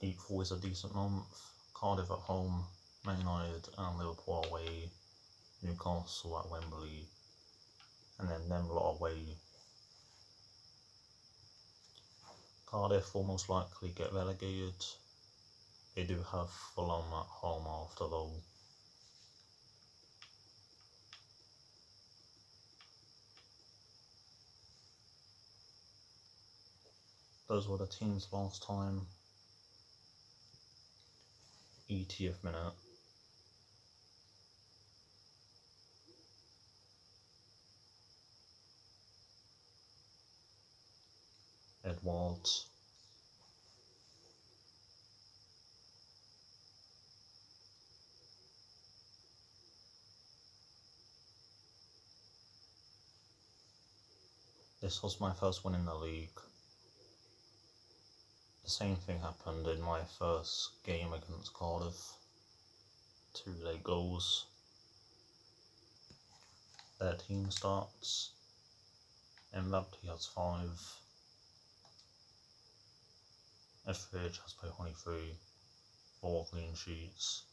April is a decent month. Cardiff at home, Man United and Liverpool away, Newcastle at Wembley, and then them lot away. Cardiff will most likely get relegated. They do have Fulham at home after though. Those were the teams last time. 80th minute. Edwards. This was my first win in the league. The same thing happened in my first game against Cardiff. 2 late goals. Their team starts. Mbappé has 5. Etheridge has played 23. 4 clean sheets.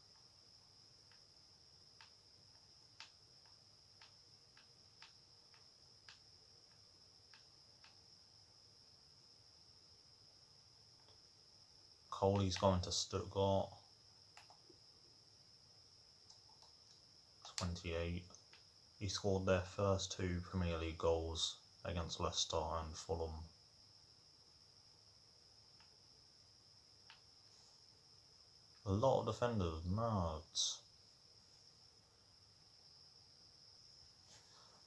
Coley's going to Stuttgart. 28. He scored their first 2 Premier League goals against Leicester and Fulham. A lot of defenders, nerds.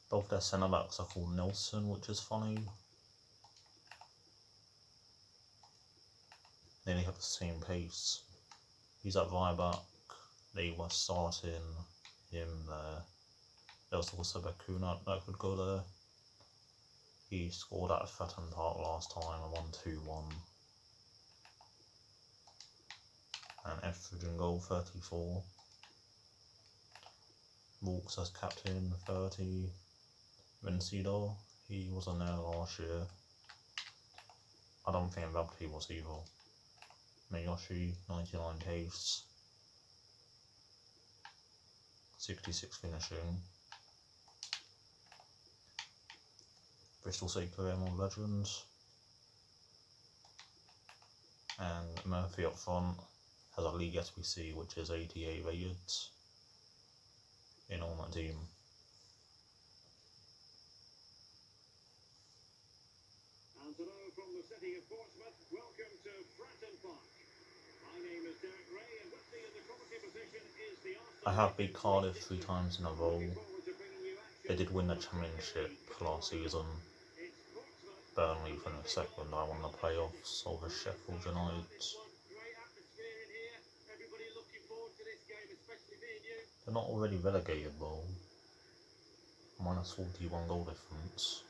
Both their centre backs are called Nelson, which is funny. They only have the same pace. He's at right back. They were starting him there. There was also Bakuna that could go there. He scored at Fratton Park last time and won 2-1. And Etheridge in goal, 34. Walks as captain, 30. Vencido, he wasn't there last year. I don't think Mbappé was either. Miyoshi, 99 pace. 66 finishing. Bristol City Palermo Legends. And Murphy up front has a league SBC which is 88 rated in on that team. And hello from the city of Portsmouth, welcome to Fratton Park. My name is Derek Ray and with me in the commentary position is the Arsenal. I have beat Cardiff 3 times in a row. They did win the championship last season. Burnley finished second. I won the playoffs over Sheffield United. They're not already relegated though. Minus 41 goal difference.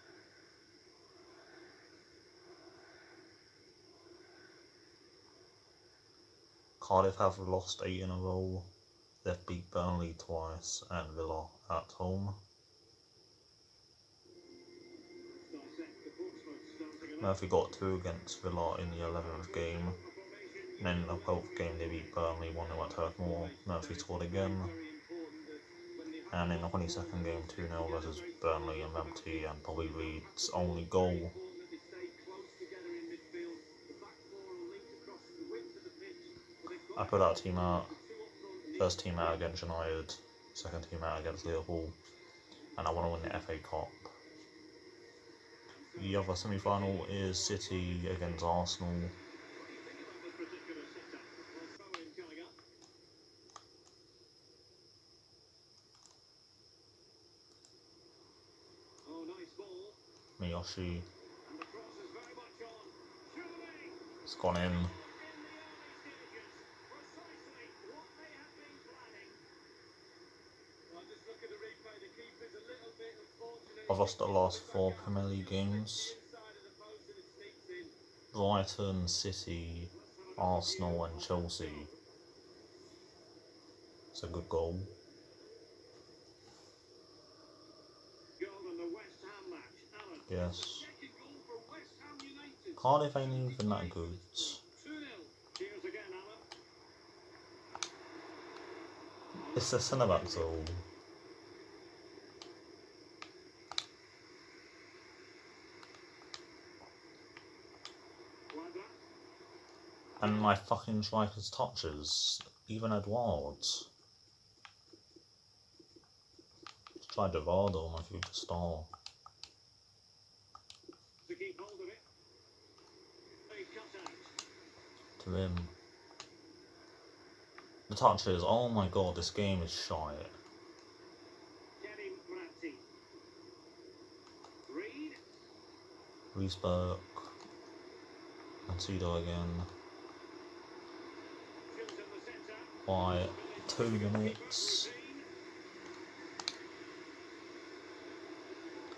Cardiff have lost 8 in a row. They've beat Burnley twice and Villa at home. Murphy got 2 against Villa in the 11th game. And then in the 12th game they beat Burnley 1-0 at Turf Moor. Murphy scored again. And in the 22nd game 2-0 versus Burnley and Mbappé and Bobby Reed's only goal. I put our team out. First team out against United, second team out against Liverpool, and I want to win the FA Cup. The other semi-final is City against Arsenal. Miyoshi. It's gone in. I've lost the last 4 Premier League games. Brighton, City, Arsenal and Chelsea. It's a good goal. Yes. Cardiff ain't even that good. It's a centre back role. And my fucking striker's touches, even Edwards. Tried Eduardo, my future star. To keep hold of it. A cutout. To him. The touches, oh my god, this game is shite. Kenny Mratti. Reed. Reese Burke. Macedo again. Shoots in the centre. By 2 minutes.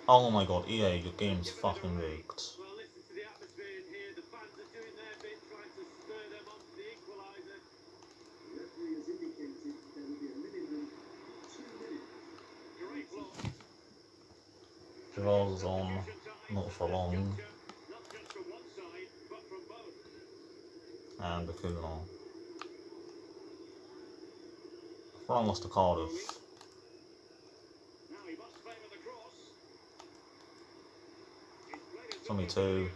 Oh my god, EA, your game's fucking rigged. Well, listen to the atmosphere in here. The fans are doing their bit, trying to stir them on to the equaliser. The referee has indicated there will be a minimum of 2 minutes. Great block. Gerard's on, not for long. Not just from one side, but from both. And Bakuna. Ryan lost to Cardiff. Now he must favour the cross. It's only 2.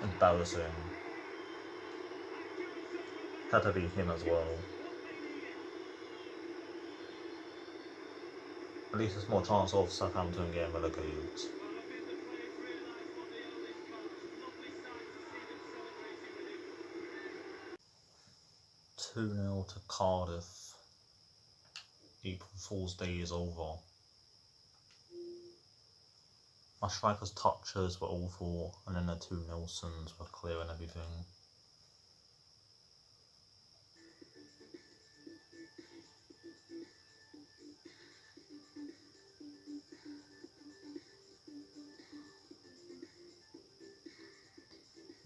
Embarrassing. Had to be him as well. At least there's more chance of Southampton getting relegated. 2-0 to Cardiff. April Fool's Day is over. My striker's touches were awful, and then the 2 Nelsons were clearing everything.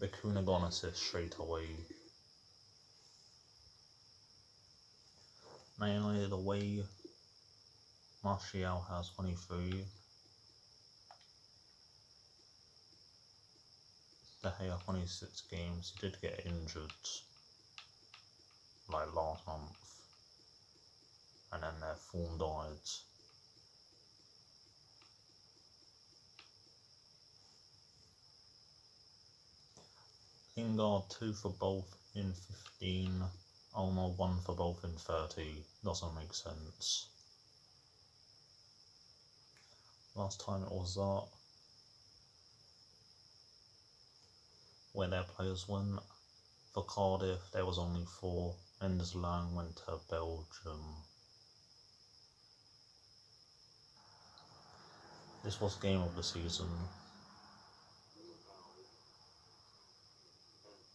Bakuna got an assist straight away. Man United away. Martial has 23. De Gea 26 games. He did get injured like last month, and then their form died. Lingard 2 for both in 15. Oh no, 1 for both in 30. Doesn't make sense. Last time it was that where their players went. For Cardiff there was only 4. Enders Lang went to Belgium. This was game of the season.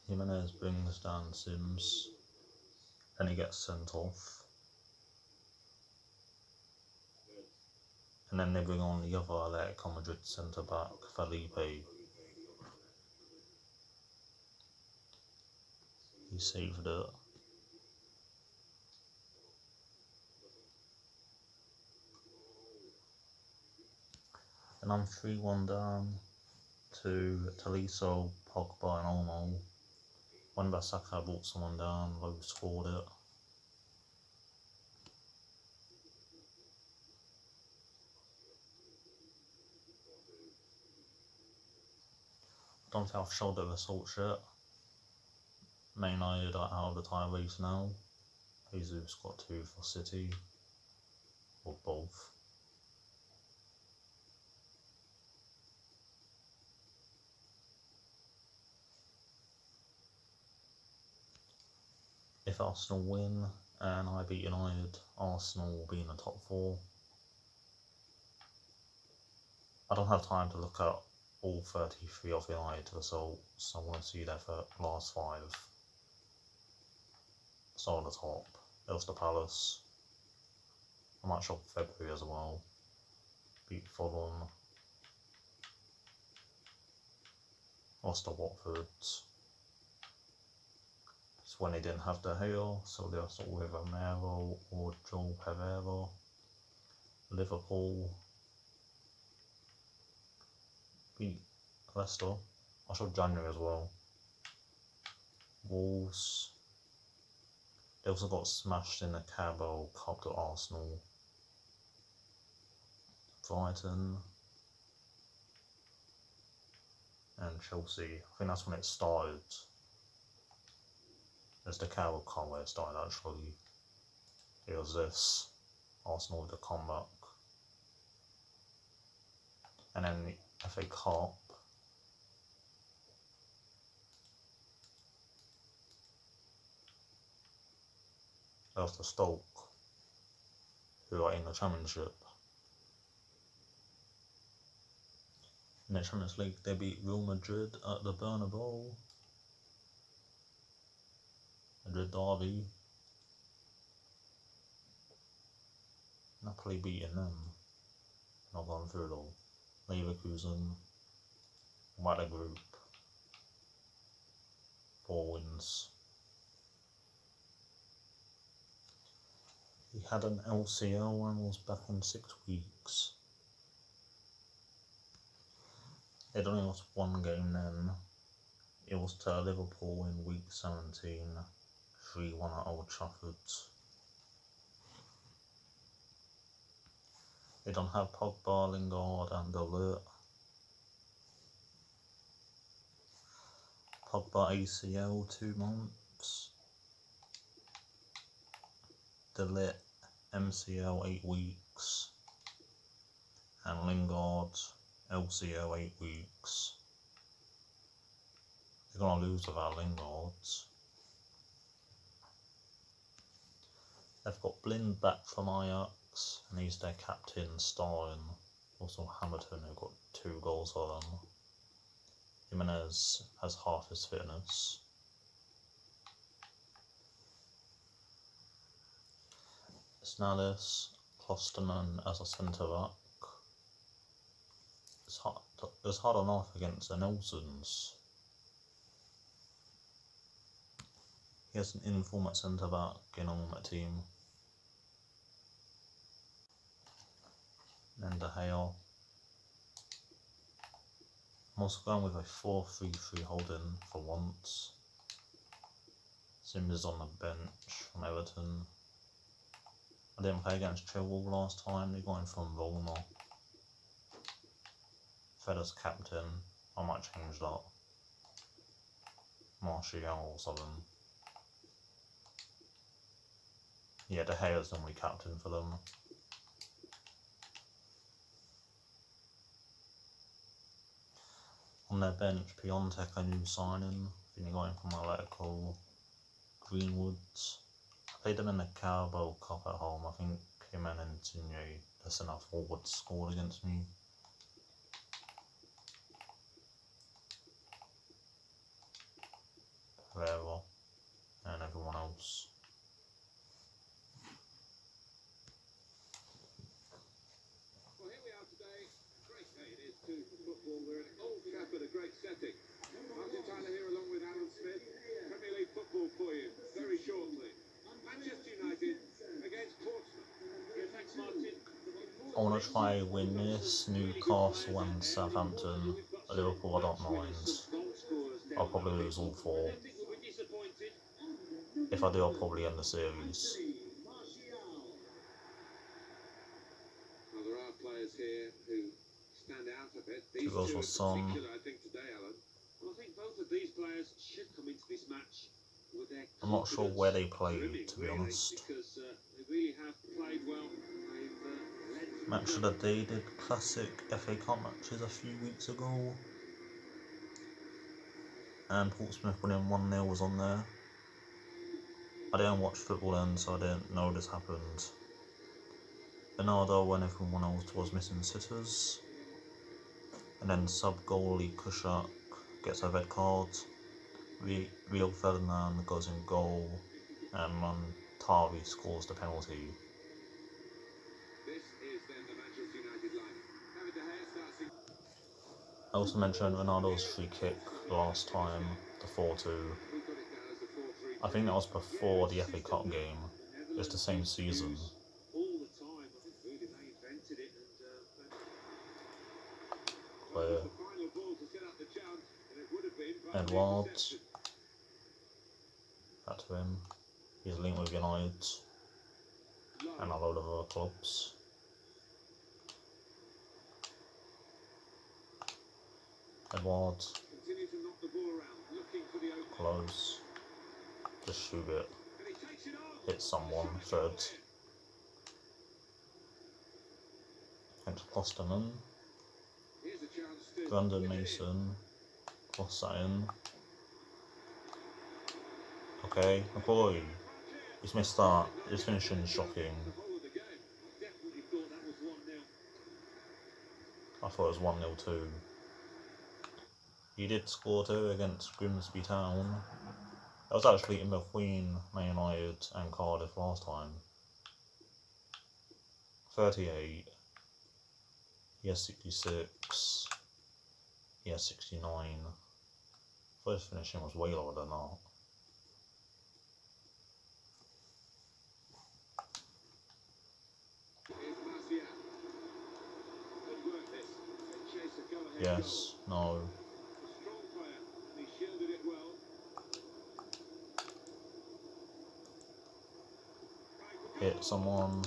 Jimenez brings down Sims, then he gets sent off. And then they bring on the other Atletico Madrid centre back, Felipe. He saved it. And I'm 3-1 down to Tolisso, Pogba and Olmo. When Basaka brought someone down, Lowe scored it. I don't think I've showed the results yet. Man United are out of the title race now. Jesus got 2 for City, or both. If Arsenal win and I beat United, Arsenal will be in the top 4. I don't have time to look at all 33 of United results. I want to see their last 5. So on the top, Crystal Palace. I might show February as well. Beat Fulham. Lost to Watford. It's when they didn't have De Gea, so they lost with Romero or Joel Pereira. Liverpool. Beat Leicester. I showed January as well. Wolves. They also got smashed in the Carabao Cup to Arsenal, Brighton, and Chelsea. I think that's when it started. There's the Carabao Cup where it started actually. It was this, Arsenal with the comeback. And then the FA Cup. There was the Stoke, who are in the Championship. In the Champions League, they beat Real Madrid at the Bernabeu. Madrid derby. Napoli beating them. Not going through though. Leverkusen. What a group. 4 wins. He had an LCL and was back in 6 weeks. They'd only lost 1 game then. It was to Liverpool in week 17, 3-1 at Old Trafford. They don't have Pogba, Lingard and Alert. Pogba ACL 2 months. Delete MCL 8 weeks. And Lingard LCL 8 weeks. They're gonna lose without Lingard. They've got Blind back from Ajax, and he's their captain, starring. Also Hamilton, who got 2 goals for them. Jimenez has half his fitness. Snalis, Klosterman as a centre back. It's hard enough against the Nelsons. He has an inform at centre back in on that team. And De Gea. I'm also going with a 4-3-3 holding for once. Sims is on the bench from Everton. I didn't play against Chilwell last time, they got him from Roma. Fred as captain, I might change that. Martial or something. Yeah, De Gea's normally captain for them. On their bench, Piontek, a new signing. I think he got him from Atletico. Greenwoods. I played them in the Carabao Cup at home. I think him and Insigne, the centre forward, scored against me. Pereira and everyone else. Well, here we are today. Great day it is too for football. We're at Old Trafford, a great setting. Martin Tyler here along with Alan Smith. Premier League football for you very shortly. Manchester United against Portsmouth. Yeah, thanks, Martin. I want to try win this. Newcastle and Southampton. Liverpool I don't mind. I'll probably lose all 4. If I do, I'll probably end the series. Well, there are players here who stand out a bit. These 2 goals two for in Son. particular, I think, today, Alan. Well, I think both of these players should come into this match with their I'm not sure where they played, to be really, honest. because they really have played well. They've led Match of the day did classic FA Cup matches a few weeks ago. And Portsmouth winning 1-0 was on there. I didn't watch football then, so I didn't know this happened. Bernardo, when everyone else was missing sitters. And then sub-goalie Kushak gets a red card. Rio Ferdinand goes in goal. And Montari scores the penalty. This is then the Manchester United line. David De Gea starts in. I also mentioned Ronaldo's free kick last time, the 4-2. We've got it down as a 4-3. I think that was before the FA Cup game. It's the same season. All the time. I think really they invented it and Where the final ball to set up the chance, and it would have been Edwards, back to him. He's linked with United and a load of other clubs. Edwards. Continue to knock the ball around, looking for the open. Close. Just shoot it. And he takes it on. Hit someone. Third. Against Klosterman. Here's a chance to Brandon whip it in. Mason. Cross that in. Okay, McCoy. He's missed that. His finishing is shocking. The whole of the game. I definitely thought that was 1-0. I thought it was 1-0 too. He did score 2 against Grimsby Town. That was actually in between Man United and Cardiff last time. 38. He has 66. He has 69. First finishing was way lower than that. Here's Marcia. Good work this. They chase a go-ahead Yes, no. goal. A strong player, and he shielded it well. Hit someone.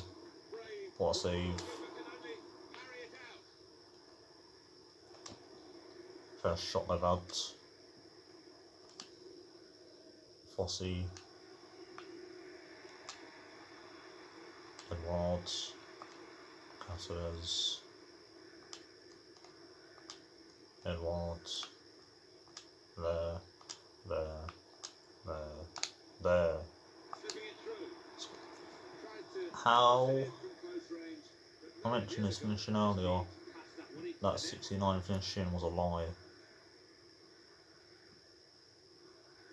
Brave. What a save. But can only carry it out. First shot they've had. Fossey. Edwards. Caceres. Edwards. There. Slipping it through. Tried to How? hit from close range, but I mentioned this finishing earlier. past that one. That 69 finishing was a lie.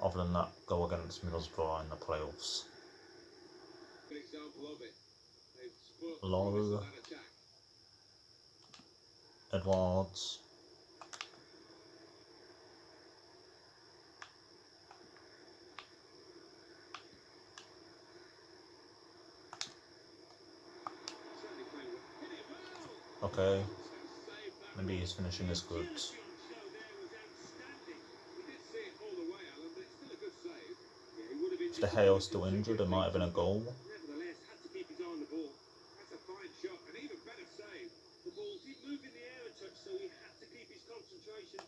Other than that goal against Middlesbrough in the playoffs. Good example of it. They've spoiled the Low. promise of that attack. Edwards. Certainly playing well. Hit it well. Okay, Save that maybe one. his finishing is good. Agility on show there was outstanding. He did see it all the way, Alan, but it's still a good save. Yeah, he would have been If De Gea was still injured, it might have been a goal. Nevertheless, had to keep his eye on the ball. That's a fine shot, an even better save. The ball did move in the air a touch, so he had to keep his concentration.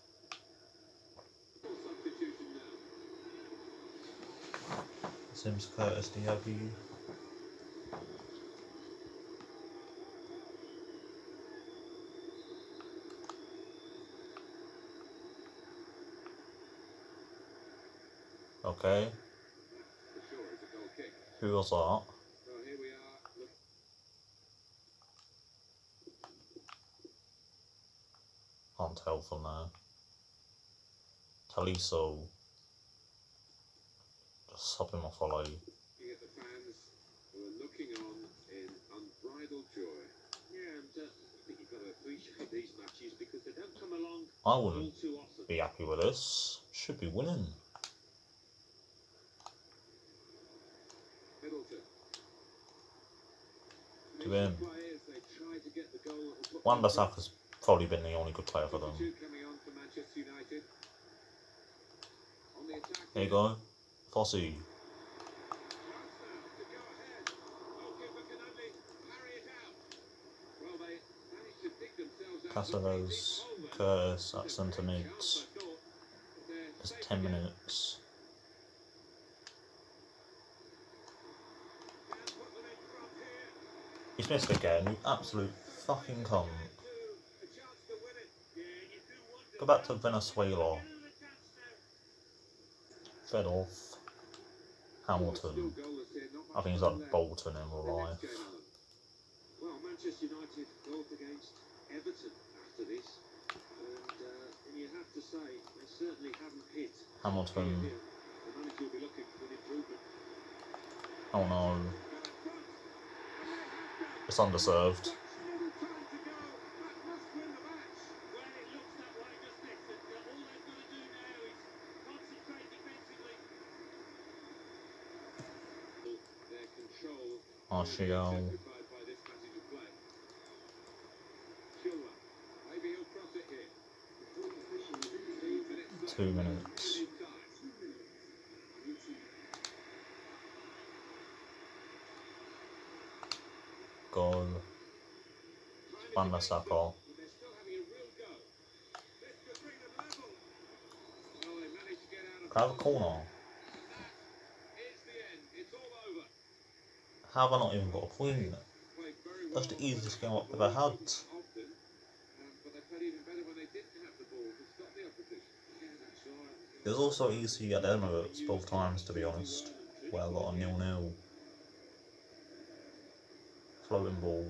Full substitution now. Sims Curtis Diaby. Okay, For sure, it's a goal kick. who was that? Well, here we are. Look, Can't tell from there. Taliso. Just sub him off a low. looking at the fans who are looking on in unbridled joy. Yeah, and I think you've got to appreciate these matches because they don't come along I all wouldn't too often. be happy with this. Should be winning. Middleton. To him. Players, they try to get the goal that will put Wan them Bissaka's probably been the only good player for them. substitute coming on for Manchester United. On the attack. There you go. Fossey. Chance now to go ahead. Goalkeeper can only parry it out. Well, they managed to dig themselves out. Caceres. Curtis at centre mids. It's 10 minutes. He's missed again, you absolute fucking cunt. Go back to Venezuela. Fed off. Hamilton. I think he's like Bolton in real life. Well, Manchester United both against Everton after this, and you have to say they certainly haven't hit. Hamilton. The manager will be looking for an improvement. Oh no. It's undeserved. Martial. 2 minutes. goal. Van der Sar. But they're still having a real go. This could bring them level. Well, they managed to get out of Can I have a corner? and that is the end. It's all over. How have I not even got a point? Played very That's well the easiest game when I've they ever had the had. ball. It wasn't that often, but they played even better when they didn't have the ball to stop the opposition. Yeah, that's right. It was also easy at the Emirates both times, to be honest, where I got a 0-0. Floating ball.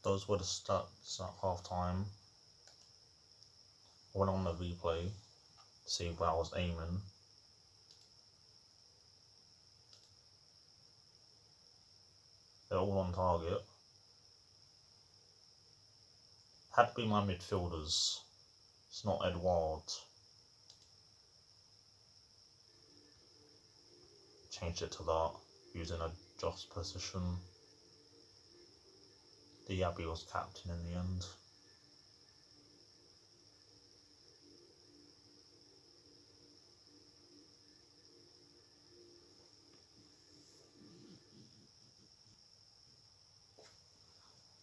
Those were the stats at half time. I went on the replay to see where I was aiming. They're all on target. Had to be my midfielders. It's not Edouard. Changed it to that, using a just position. Diaby was captain in the end.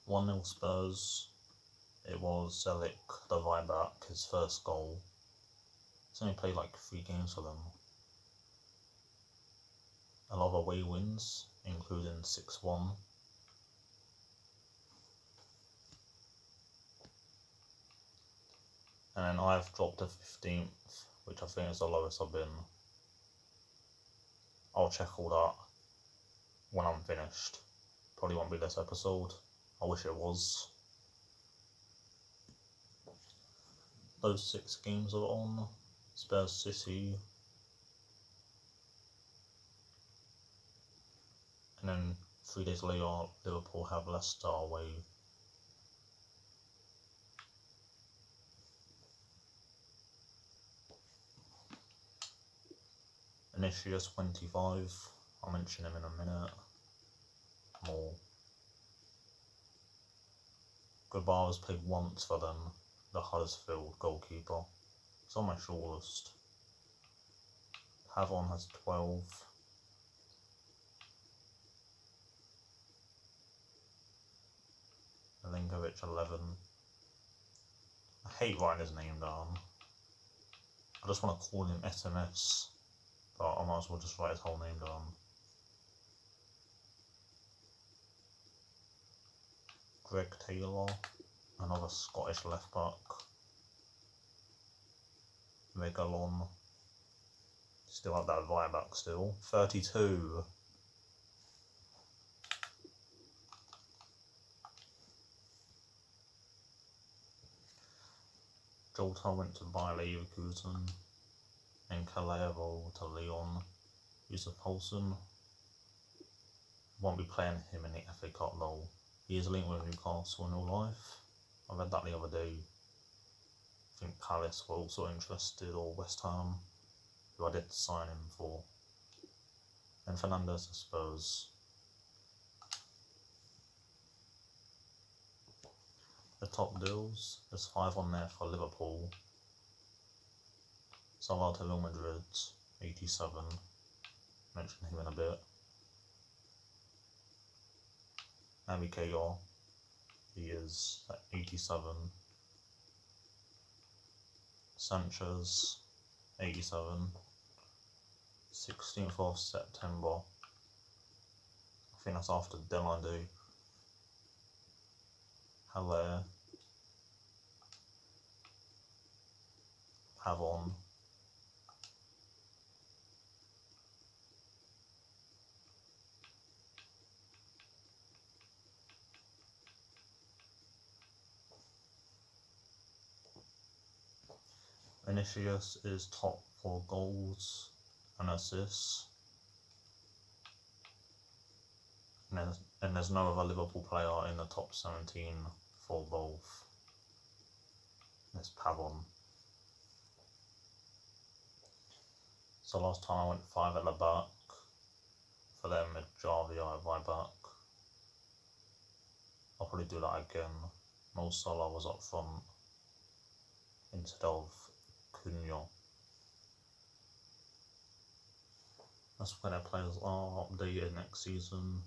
One 0 Spurs. It was Zelik, the right back, his first goal. He's only played like 3 games for them. A lot of away wins, including 6-1. And then I've dropped to 15th, which I think is the lowest I've been. I'll check all that when I'm finished. Probably won't be this episode. I wish it was. Those 6 games are on. Spurs City. And then 3 days later, Liverpool have Leicester away. Vinicius 25. I'll mention him in a minute. More. Goodbar has played once for them, the Huddersfield goalkeeper. It's on my shortlist. Pavon has 12. Milinkovic 11. I hate writing his name down. I just want to call him SMS, but I might as well just write his whole name down. Greg Taylor, another Scottish left back. Megalon, still have that right back still. 32. Jota went to Bayer Leverkusen, and Calero to Lyon. Yusuf Poulsen. Won't be playing him in the FA Cup though. He is linked with Newcastle in real life. I read that the other day. I think Palace were also interested, or West Ham, who I did sign him for. And Fernandes, I suppose. The top deals, there's 5 on there for Liverpool. Salah to Real Madrid, 87. Mention him in a bit. Naby Keita, he is at 87. Sanchez, 87. 16th of September. I think that's after deadline day. Haller, Pavon, Vinicius is top for goals and assists. And there's no other Liverpool player in the top 17 for both. It's Pavon. So last time I went 5 at the back. For them, Javia at right back. I'll probably do that again. Mo Salah was up front. instead of Cunha. That's where their players are updated next season.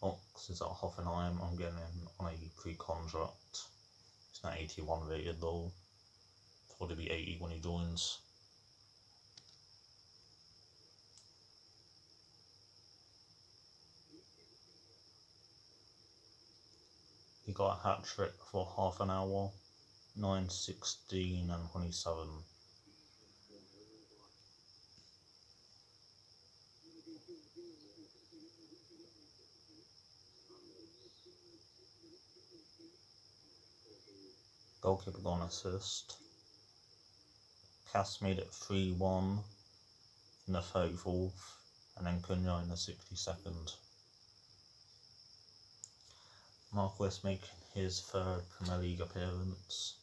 Ox is at Hoffenheim. I'm getting him on a pre-contract. He's not 81 rated though. It'll probably be 80 when he joins. He got a hat-trick for half an hour. 9, 16 and 27. Goalkeeper got an assist. Cass made it 3-1 in the 34th, and then Cunha in the 62nd. Marquez making his third Premier League appearance.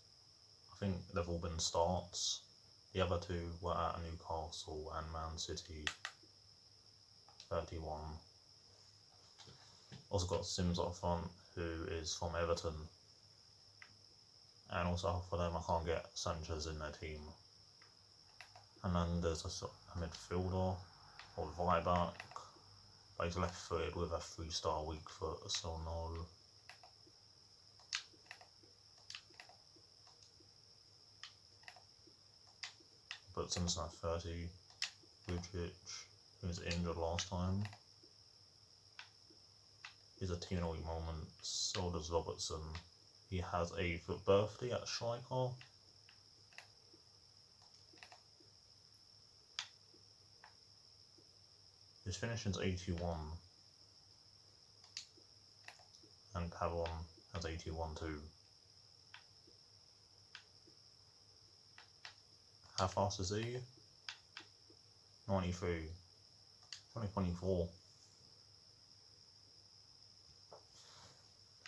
I think they've all been starts. The other two were at Newcastle and Man City. 31. Also got Sims up front, who is from Everton. And also for them, I can't get Sanchez in their team. And then there's a midfielder, or right back, but he's left-footed with a 3-star weak foot, so no. But since that 30, Vucic, who was injured last time, is a team in a weak moment. So does Robertson. He has a birthday at striker. His finishing's 81. And Pavon has 81 too. How fast is he? 93. 2024.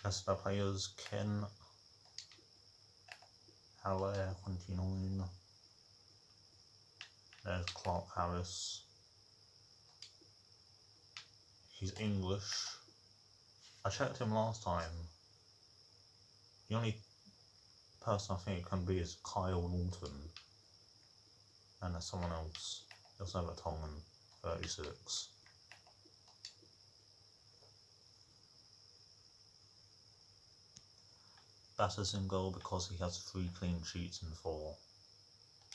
As the players, Ken Haller, 29. There's Clark Harris. He's English. I checked him last time. The only person I think it can be is Kyle Walton. And there's someone else. There's another Tongan, 36. Batters in goal because he has 3 clean sheets in 4.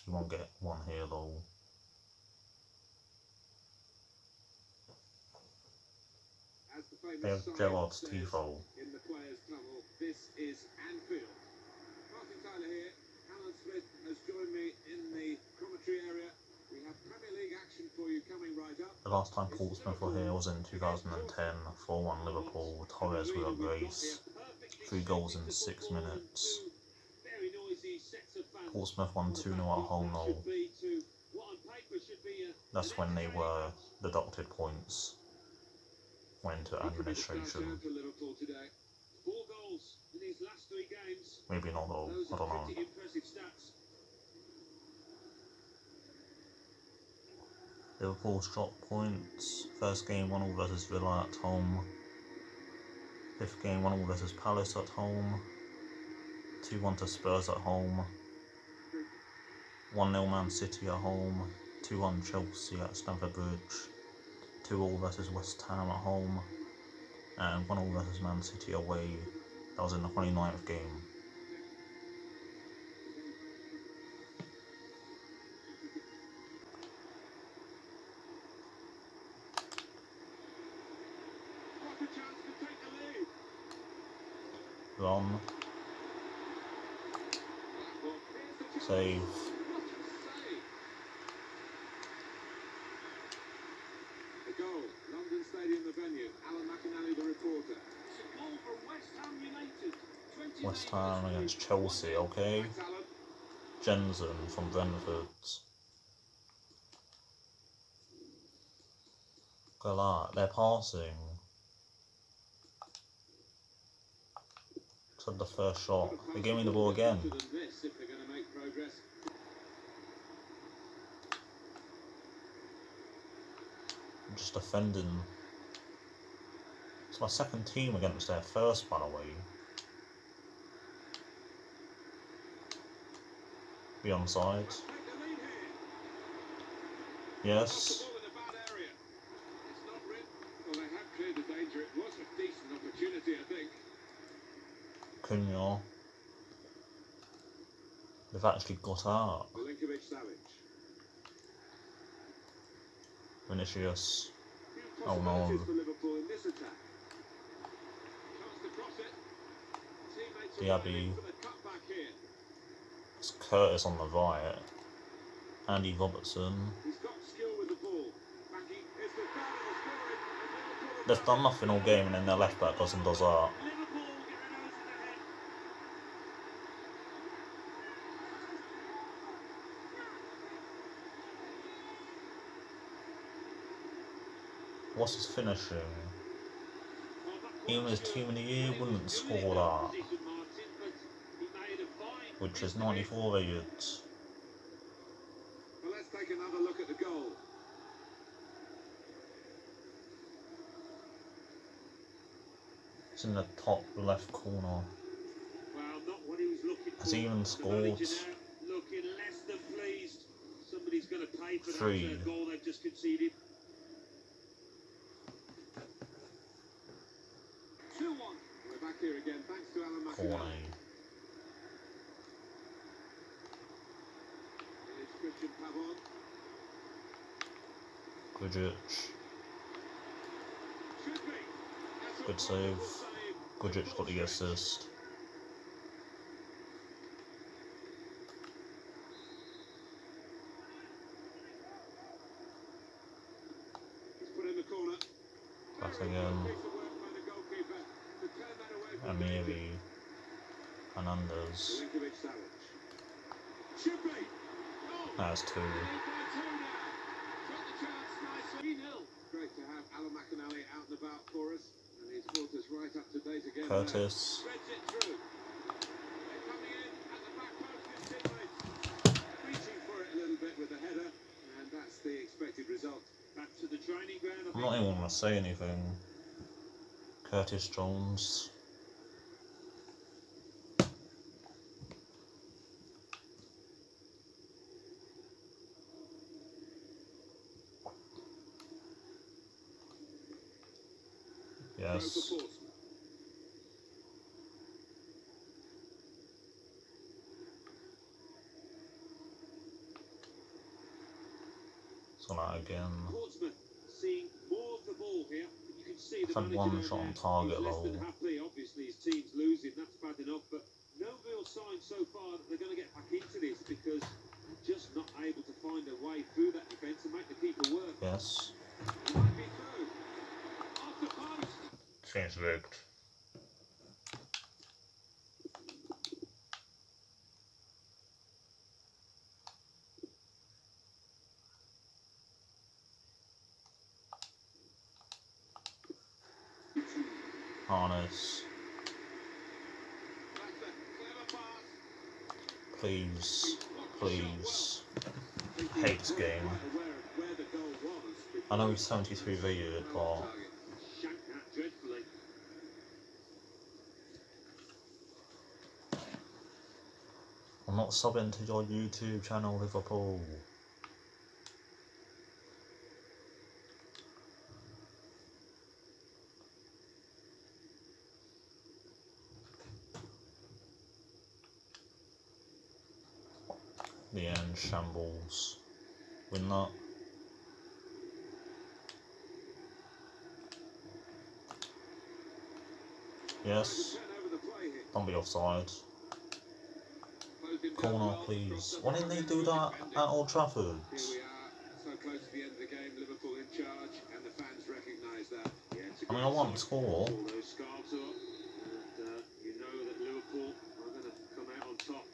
He won't get one here though. They have Gerard's Tifo. In the players' tunnel, this is Anfield. Martin Tyler here. Alan Smith has joined me in the commentary area. We have Premier League action for you coming right up. The last time Portsmouth were here was in 2010, 4-1 Liverpool, Torres with a brace, 3 goals in 6 minutes. Portsmouth won 2-0 at home though. That's when they were deducted points, went into administration. Maybe not though, I don't know. Liverpool's dropped points. First game 1-0 versus Villa at home. 5th game 1-0 versus Palace at home. 2-1 to Spurs at home. 1-0 Man City at home. 2-1 Chelsea at Stamford Bridge. 2-0 versus West Ham at home. And 1-0 versus Man City away. That was in the 29th game. Ron. Save. The goal, London Stadium, the venue. Alan McInally, the reporter. It's a goal for West Ham United. West Ham against Chelsea, okay. Jensen from Brentford. Look at that, they're passing. Except the first shot. They gave me the ball again. I'm just defending. It's my second team against their first, by the way. Be onside. Take the lead here. Yes. Ball in a bad area. It's not rid. Well, they have cleared the danger. It was a decent opportunity, I think. Cunha. They've actually got out. Milinkovic-Savic. Vinicius. Few Oh no. possibilities for Liverpool in this attack. Chance to cross it. Teammates Diaby. arriving for the cutback here. It's Curtis on the right. Andy Robertson. He's got skill with the ball. Mackie is the third of the scoring. And Liverpool They've done nothing all game, and then their left back goes and does that. Liverpool get a nose in the head. What's his finishing? Even his team of the year wouldn't score that, which is 94 rated. Well, let's take another look at the goal. It's in the top left corner. Well, not what he was looking for. Has he even The scored? manager now looking less than pleased. Somebody's going to pay for Three. that goal they've just conceded. 2-1. We're back here again, thanks to Alan McInerney. Corner. Here's Christian Pavon. Gujic. Should be. That's a Good save. wonderful save. Gujic got the assist. He's put in the corner. Back Very again. good piece of work by the goalkeeper to turn that away from the Amiri. keeper. Hernandez. Milinkovic-Savic. Should be. Oh! That's two. By two now. Got the chance nicely. 3-0. Great to have Alan McInerney out and about for us, and he's brought us right up to date again. Curtis. Threads it through. They're coming in at the back post, his teammates. Reaching for it a little bit with the header, and that's the expected result. Back to the training ground. I'm not even going to say anything. Curtis Jones. Yes. So that again. Portsmouth seeing more of the ball here. You can see the I've had manager one there shot on now. target He's less though. than happy. Obviously, his team's losing. That's bad enough. But no real sign so far that they're going to get back into this because they're just not able to find a way through that defence and make the keeper work. Yes. He might be through. Off the post. Seems rigged. Harness. That's a clever pass. Please. Please. I Hate this game. aware of where the goal was. I know he's 73 rated, but Shanked that dreadfully. I'm not subbing to your YouTube channel, Liverpool. The end shambles. Win that. Yes. Turn over the play here. Don't be offside. Closed him down Corner, well. please. Why didn't they do that at Old Trafford? Here we are, so close to the end of the game. Liverpool in charge, and the fans recognise that. Yeah, it's a I mean, I great want to sign. score. All those scarves up, and you know that Liverpool are going to come out on top.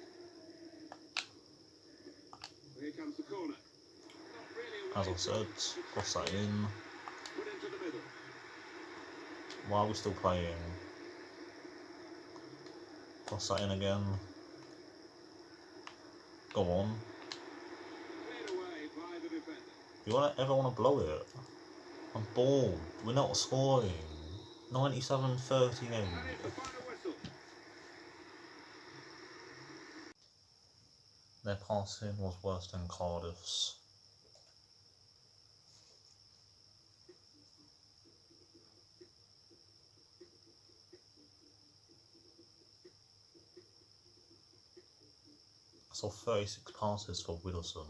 Here comes the corner. Not really As away I said, from- cross that in. Put into the middle. Why are we still playing? Cross that in again. Go on. Cleared away by the defender. You ever want to blow it? I'm bored. We're not scoring. 97-38. And it's the final whistle. Their passing was worse than Cardiff's. I saw 36 passes for Wilson.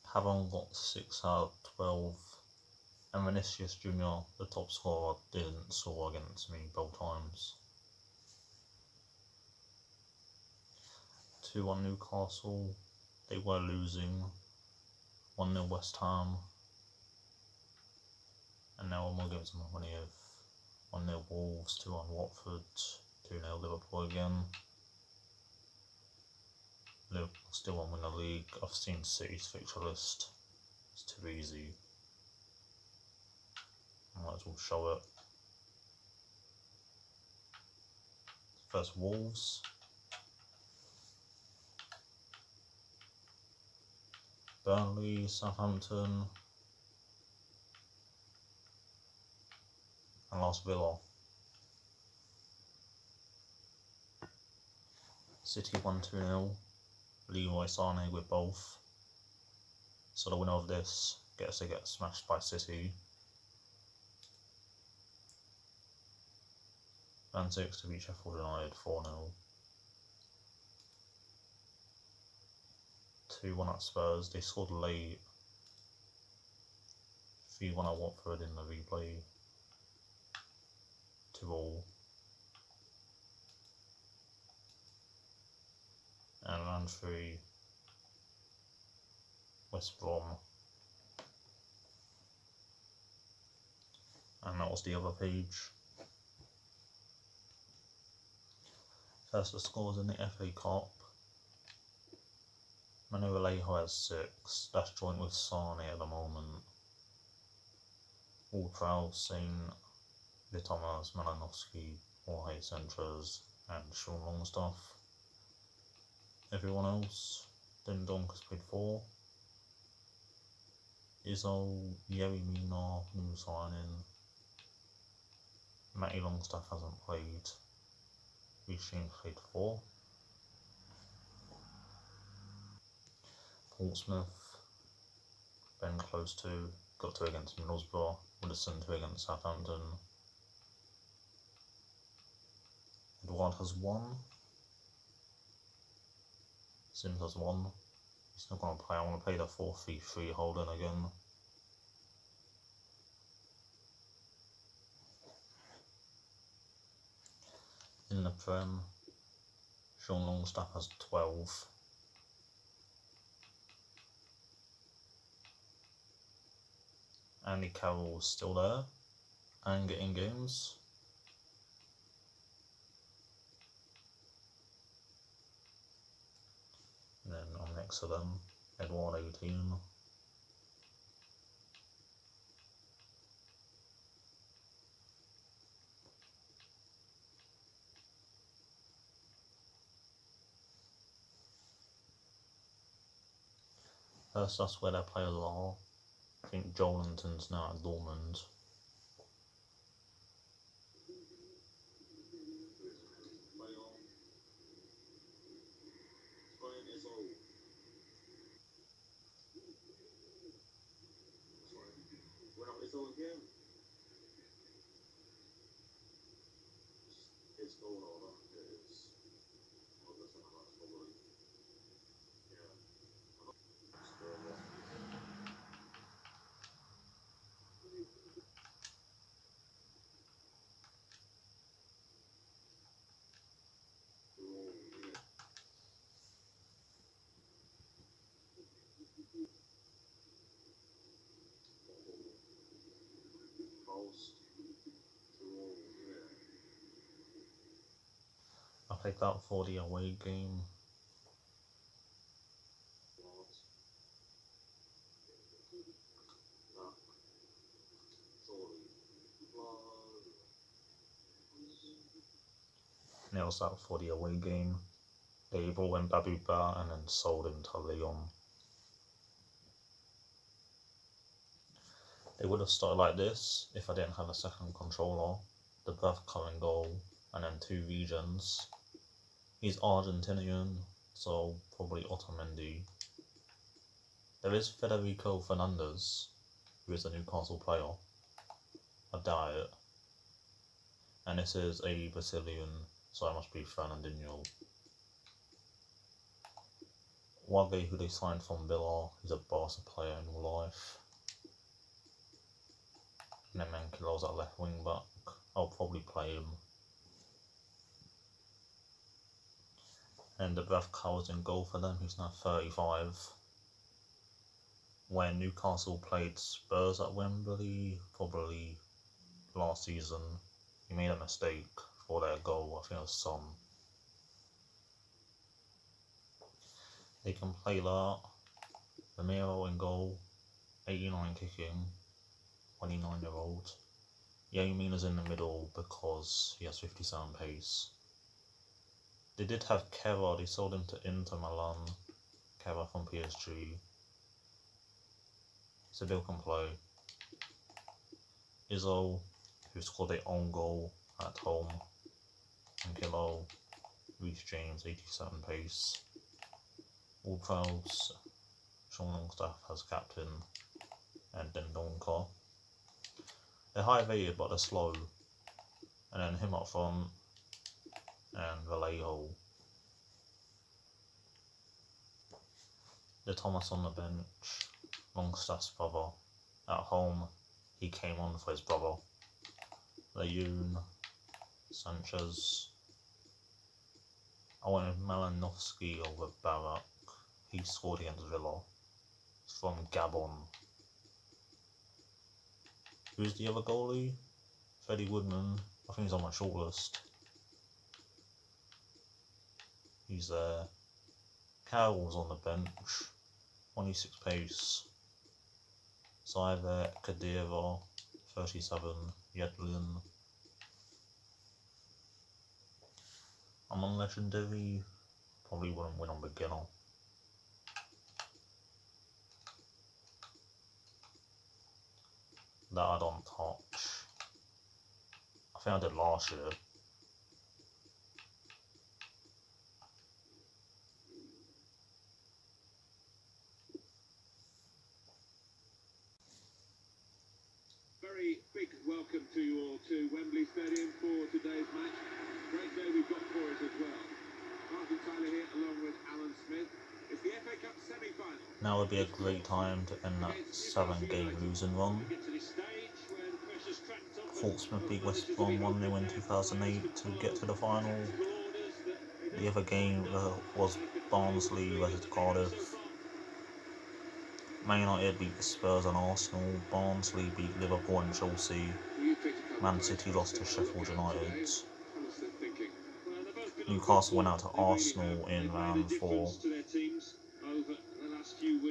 Pavon got 6 out of 12, and Vinicius Jr., the top scorer, didn't score against me both times. 2-1 Newcastle, they were losing. 1-0 West Ham, and now I'm going to give some money of 1-0 Wolves, 2-1 Watford, 2-0 Liverpool again. Liverpool still won't win the league. I've seen City's fixture list. It's too easy. I might as well show it. First Wolves. Burnley, Southampton, and last Villa. City won 2-0. Leroy Sané with both. So the winner of this gets to get smashed by City. Man 6 to beat Sheffield United 4-0. 2-1 at Spurs. They scored late. 3-1 at Watford in the replay. 2-all. And round 3, West Brom. And that was the other page. First, the scores in the FA Cup. Manu Vallejo has 6. That's joint with Sané at the moment. Ward-Prowse, Saint, Thomas, Malinowski, Jorge Sanchez, and Sean Longstaff. Everyone else, Dindonk has played 4. Izzo, Yerry Mina, new signing. Matty Longstaff hasn't played. Reece James played 4. Portsmouth, Ben close 2, got 2 against Middlesbrough, Woodison 2 against Southampton. Edouard has 1. Sims has 1. He's not going to play. I want to play the 4-3-3 Holden again. In the Prem, Sean Longstaff has 12. Andy Carroll's still there and getting games. And then I'm next to them, Edouard 18. First, that's where their players are. I think Joelinton's now at Dortmund. I picked out for the away game. Nails out for the away game. They brought in Babuba and then sold him to Lyon. They would have started like this if I didn't have a second controller. the Bergkamp in goal, and then 2 regions. He's Argentinian, so probably Otamendi. There is Federico Fernandez, who is a Newcastle player. I doubt it. And this is a Brazilian, so it must be Fernandinho. Wage, who they signed from Villa, he's a Barca player in real life. And then Mankilo's at left wing back. I'll probably play him. And the Bergkamp was in goal for them, he's now 35. When Newcastle played Spurs at Wembley, probably last season, he made a mistake for their goal, I think it was Son. They can play that. Ramiro in goal, 89 kicking, 29-year-old. Yamina's in the middle because he has 57 pace. They did have Keva, they sold him to Inter Milan. Keva from PSG. Seville can play. Izzo, who scored their own goal at home. And Kilo, Reece James, 87 pace. All pros, Sean Longstaff as captain, and Dendonka. They're high rated but they're slow. And then him up front, and Vallejo. The Thomas on the bench, Longstaff's brother. At home, he came on for his brother. Leyoun, Sanchez. I went with Malinowski over Barak. He scored against Villa. He's from Gabon. Who's the other goalie? Freddie Woodman. I think he's on my shortlist. He's there. Carroll's on the bench. 26 pace. Saivet, Kadira, 37. Yedlin. I'm on legendary. Probably wouldn't win on beginner. That I don't touch. I think I did last year. Very big welcome to you all to Wembley Stadium for today's match. Great day we've got for us as well. Martin Tyler here along with Alan Smith. It's the FA Cup semi-final. Now would be a great time to end that 7-game losing run. Portsmouth beat West Brom 1-0 in 2008 to get to the final. The other game was Barnsley versus Cardiff. Man United beat Spurs and Arsenal. Barnsley beat Liverpool and Chelsea. Man City lost to Sheffield United. Newcastle went out to Arsenal in round 4.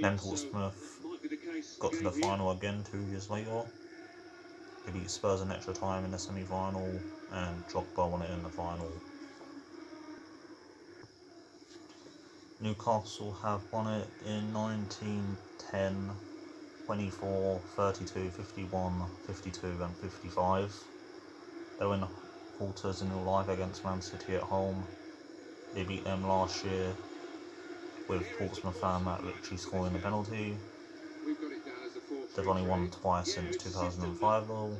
Then Portsmouth got to the final again 2 years later. They beat Spurs in extra time in the semi-final, and Drogba won it in the final. Newcastle have won it in 1910, 24, 32, 51, 52 and 55. They were in the quarters in real life against Man City at home. They beat them last year with Portsmouth fan Matt Ritchie scoring the penalty. They've only won twice since 2005 though.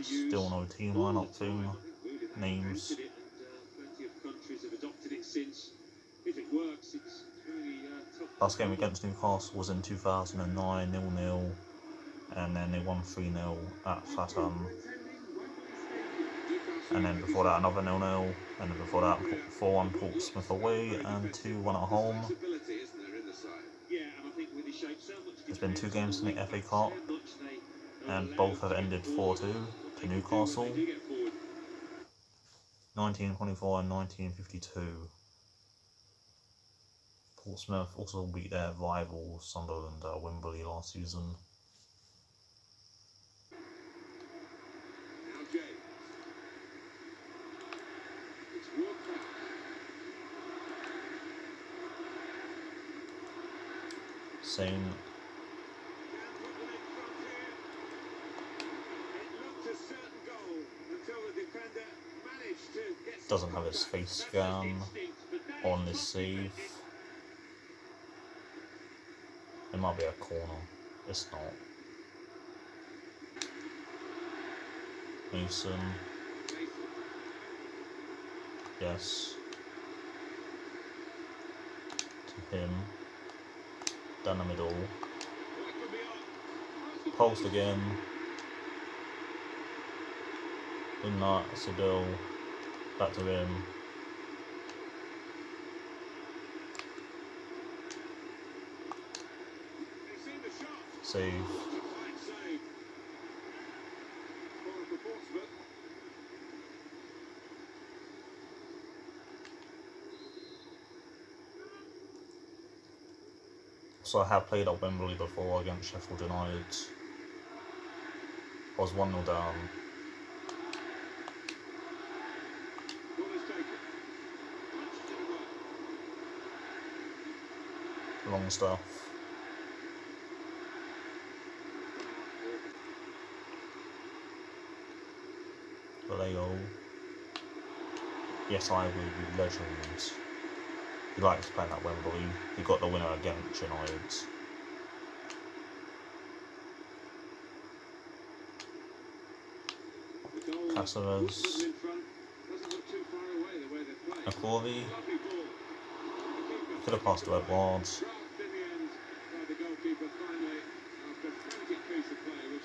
Still no team lineup thing. Names. Last game against Newcastle was in 2009, 0-0, and then they won 3-0 at Fatham. And then before that another 0-0, and then before that 4-1 Portsmouth away and 2-1 at home. There's been 2 games in the FA Cup, and both have ended 4-2 to Newcastle. 1924 and 1952. Portsmouth also beat their rival Sunderland at Wembley last season. Same. It looked a certain goal until the doesn't have his face scan on this save. It might be a corner. It's not. Mason. Yes. To him. Down the middle. Post again. In that, Sibyl. Back to him. Save. So I have played at Wembley before against Sheffield United. I was 1-0 down. Long stuff. Vallejo. Yes, I will be legend. He likes playing at Wembley. He got the winner against United. Caceres. McCorvey. Could have passed to Edwards.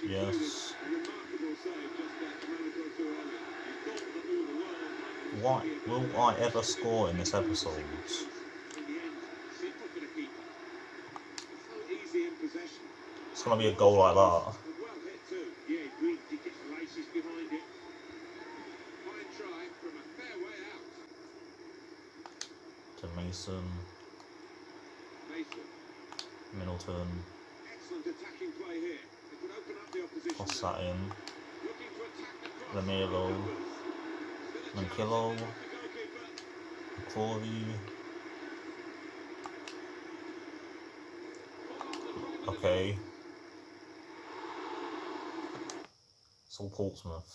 Yes. Why will I ever score in this episode? It's gonna be a goal like that. To Mason. Middleton. Toss that in. Lamelo. Mankillo. McCrory. Okay. It's all Portsmouth.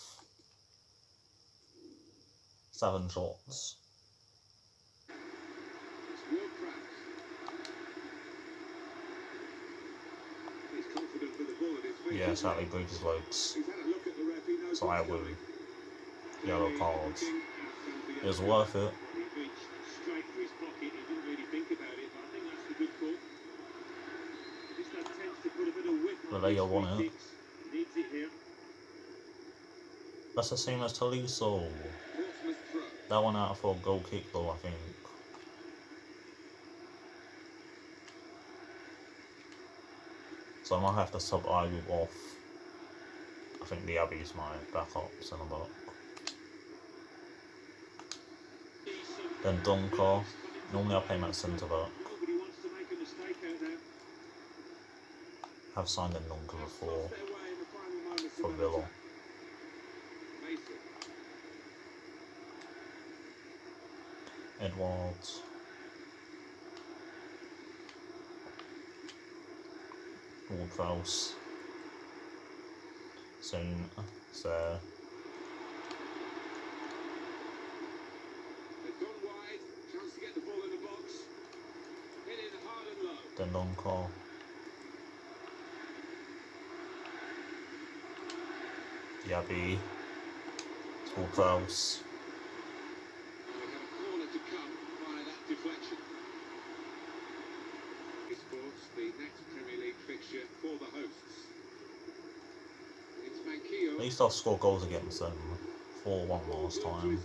7 shots. Yeah, sadly broke his legs. So I will yellow card. It was worth it. Vallejo won it. That's the same as Tolisso. That went out for a goal kick though, I think. So I might have to sub Ayu off. I think the Abbey's my backup centre back. Then Dunker. Normally I play him at centre back. Have signed in Dunker before for Villa. Edwards. Ward-Prowse. Soon. There. Then Dunker. Yabi. Ward-Prowse. The next Premier League fixture for the hosts. At least I'll score goals against them. 4-1 last time.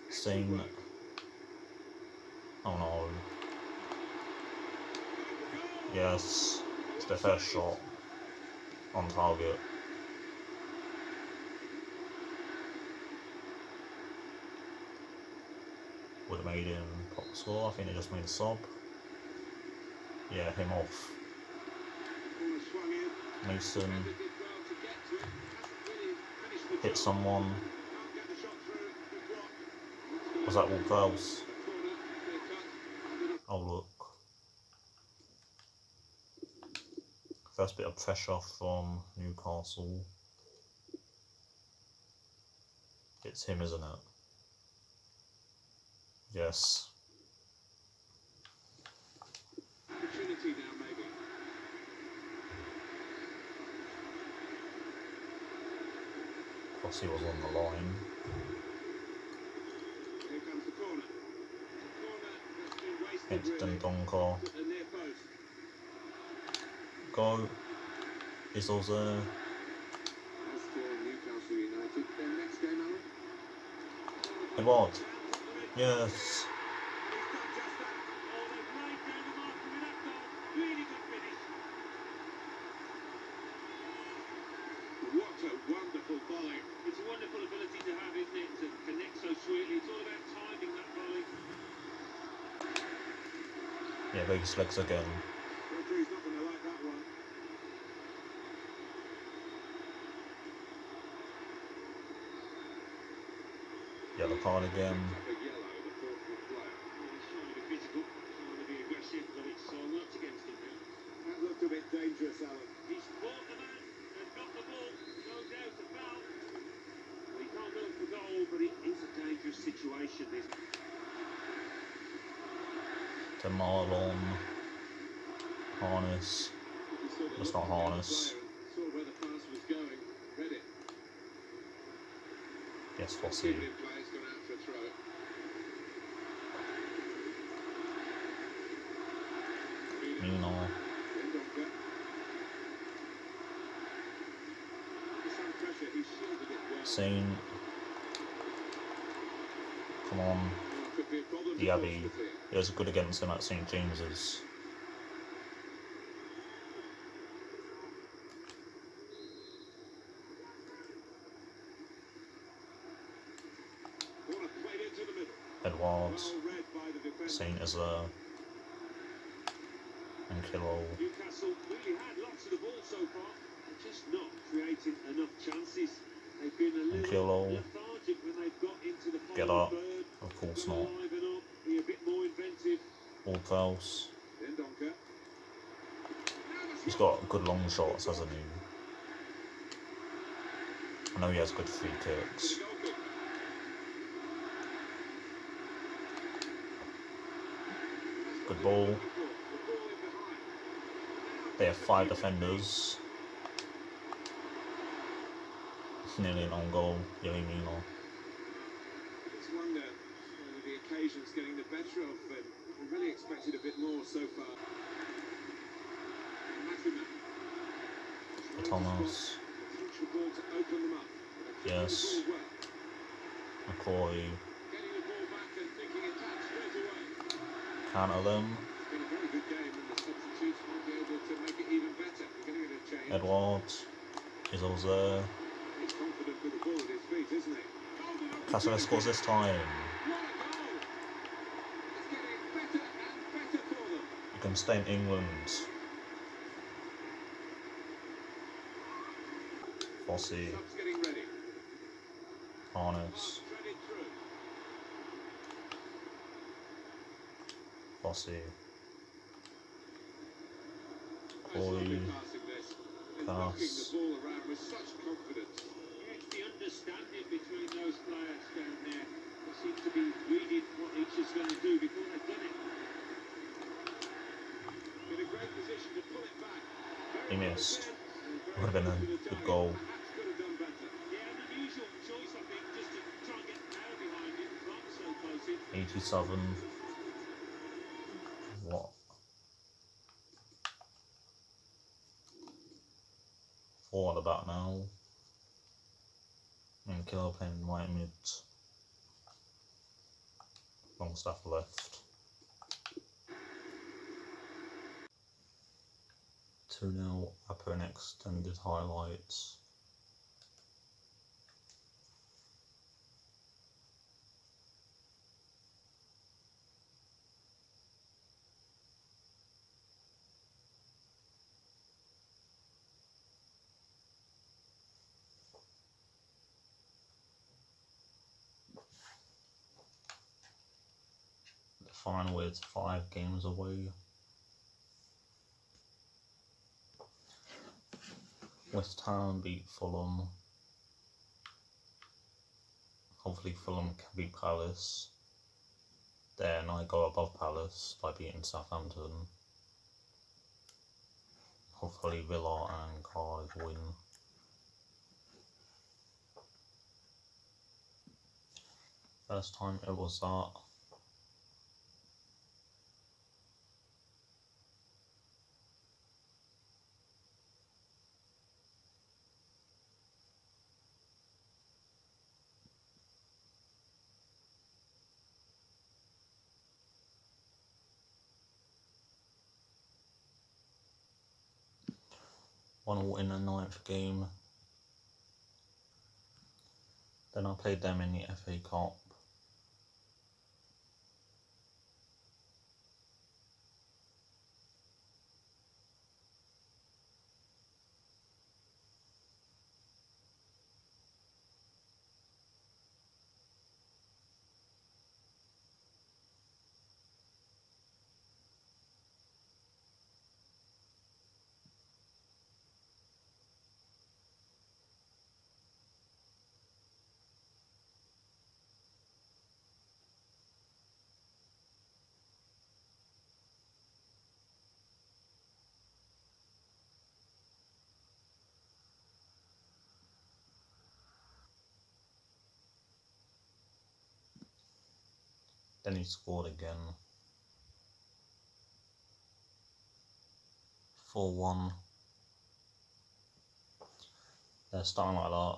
Sing. Oh no. Yes. It's their first shot. On target. Would have made him pop the score. I think they just made a sub. Yeah, him off. Mason. Hit someone. Was that Ward-Prowse? Oh look. First bit of pressure from Newcastle. It's him, isn't it? Yes. Opportunity now, maybe. Fossey was on the line. Here comes the corner. Corner that's been wasted, It's really. Dendonka. At the near post. Go. Whistles there. As for Newcastle United, their next game, Alan? Edward. Yes. What a wonderful volley. It's a wonderful ability to have, isn't it? To connect so sweetly. It's all about timing that volley. Yeah, Vegas legs again. Referee's not going to like that one. Yellow card again. A yellow, the Portsmouth player. He's trying to be physical, trying to be aggressive, but it's worked against him now. That looked a bit dangerous, Alan. He's fought the man and got the ball. No doubt a foul. Well, he can't look for goal, but it is a dangerous situation. This. To Marlon. Harness. That's not Harness. Saw where the pass was going. Read it. Yes, Fossey. Player's gone out for a throw. Mina. Saint. Come on. Diaby. He was good against him at St James's. Edwards. Saint is there. And Kilo. Newcastle really had lots of the ball so far. They're just not creating enough chances. They've been a little lethargic when they've got into the Get final up. third. Of course not. Liven up, be a bit more inventive. Althaus. Dendonka. He's got good long shots, hasn't he? I know he has good free kicks. Good ball. They have 5 defenders. Nearly an own goal. Yerry Mina. I just wonder whether the occasion's getting the better of them. We really expected a bit more so far. Thomas. Yes. McCoy. Counter them. Edwards. He's all there. Cassella scores this time. You can stay in England. Fossey. Harness. Fossey. Chloe. Cass. It's the understanding between those players down there. They seem to be reading what each is going to do before they've done it. In a great position to pull it back. He missed. Would have been a good goal. Could have done better. Yeah, an unusual choice, I think, just to try and get power behind it. Not so close in. 87. What? All about now. And Killer playing right mid. Longstaff left. 2-0 upper and extended highlights. The final is 5 games away. West Ham beat Fulham. Hopefully Fulham can beat Palace. Then I go above Palace by beating Southampton. Hopefully Villa and Cardiff win. First time it was that. One all in the 9th game. Then I played them in the FA Cup. Then he scored again. 4-1. They're starting like that.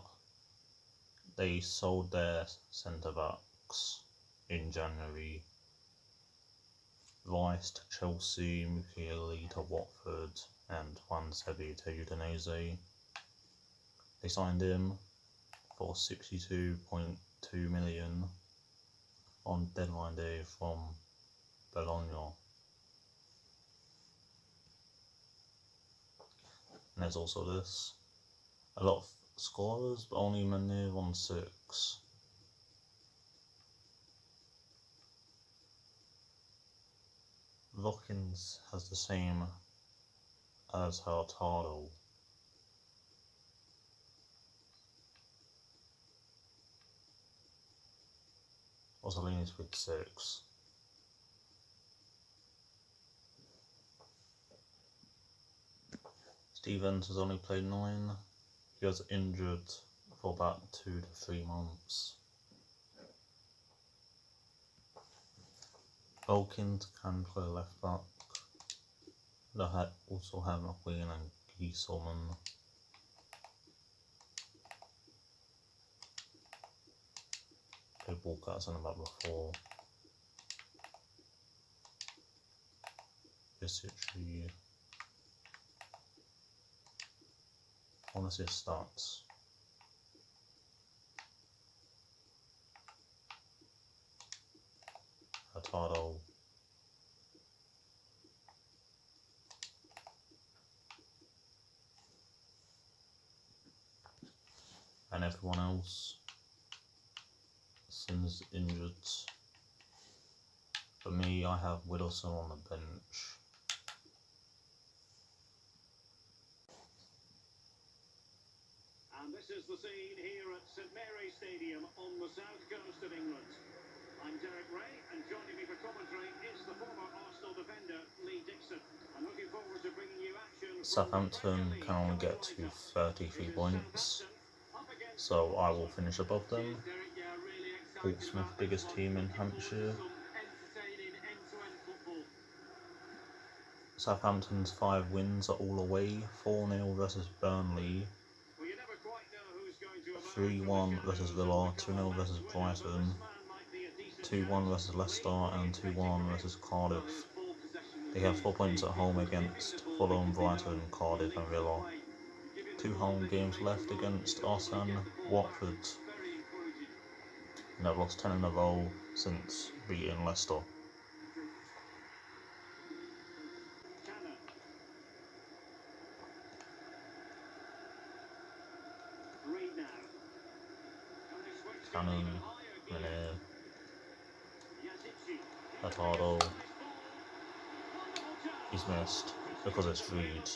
They sold their centre-backs in January. Rice to Chelsea, Mukiele to Watford, and Juan Sebi to Udinese. They signed him for 62.2 million on deadline day from Bologna. And there's also this. A lot of scorers, but only Manu on 6. Watkins has the same as Hurtado. Orsolini's with 6. Stevens has only played 9. He was injured for about 2 to 3 months. Wilkins can play left back. They also have McQueen and Gieselman. Played Walcott centre back before. Bisicci. On his stats. Hurtado. And everyone else seems injured. For me, I have Whittleson on the bench. And this is the scene here at St Mary's Stadium on the south coast of England. I'm Derek Ray, and joining me for commentary is the former Arsenal defender, Lee Dixon. I'm looking forward to bringing you action. Southampton can only get to 33 points, so I will finish above them. Portsmouth, biggest team in Hampshire. Southampton's 5 wins are all away. 4-0 versus Burnley, 3-1 versus Villa, 2-0 versus Brighton, 2-1 versus Leicester, and 2-1 versus Cardiff. They have 4 points at home against Fulham, Brighton, Cardiff and Villa. 2 home games left against us and Watford. And they've lost 10 in a row since beating Leicester. Cannon, Mene, Hurtado. He's missed because it's Reed.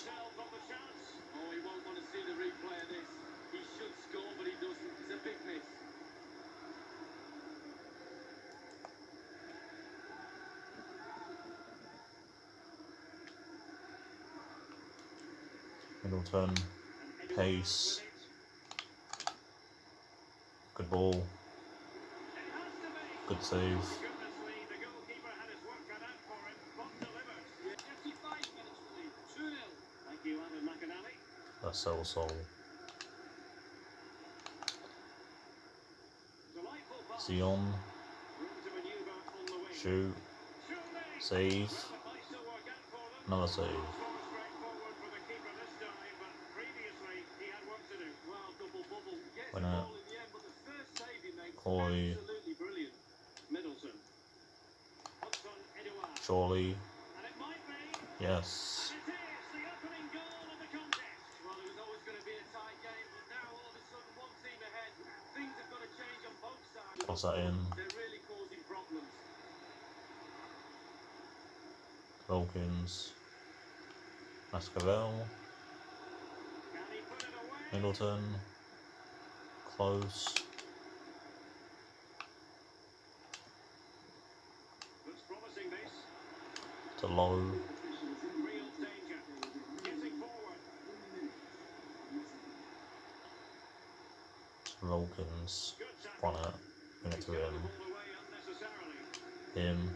Middleton, pace, good ball, good save. That's so. Sion, shoot, save, another save. Winner, Coy, surely, yes. Toss that in. Wilkins, Mascavel, Middleton, close, to low, Wilkins, run it, bring it to him,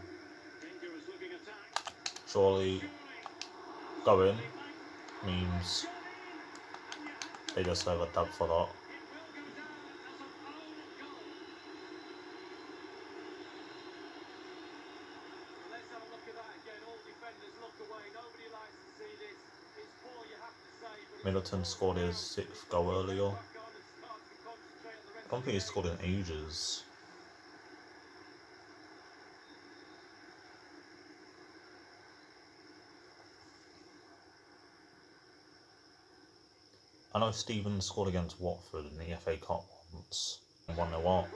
surely, go in, means they just have a dub for that. Middleton scored his 6th goal earlier. I don't think he's scored in ages. I know Stevens scored against Watford in the FA Cup once and 1-0 up.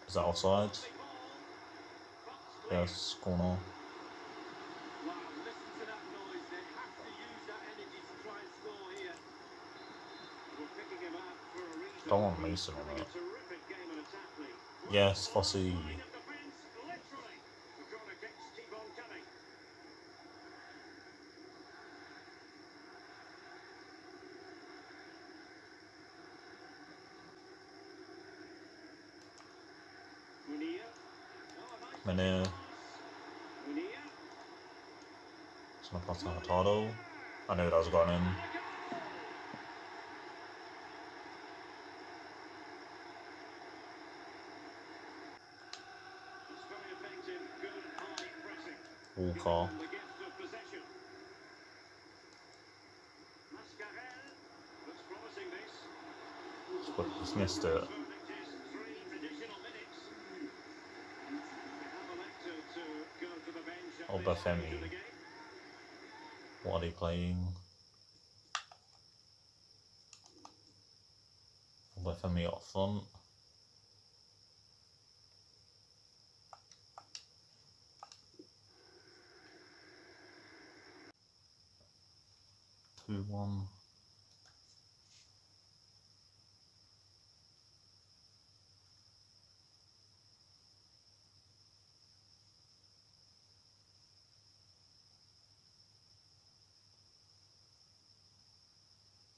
Is that offside? Yes, corner. Don't want Mason on it. Yes, Fossey. Mene. It's not passing Hurtado. I knew that was going in. Walker. Just missed it. Obafemi. What are they playing? Obafemi up front. Two one.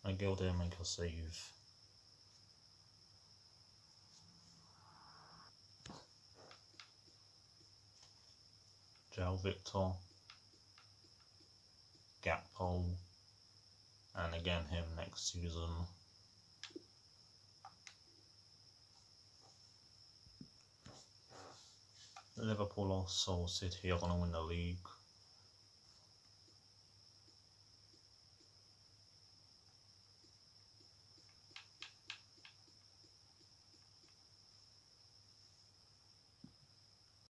McGill didn't make a save. João Victor. Gakpo. And again him next season. Liverpool or City are going to win the league.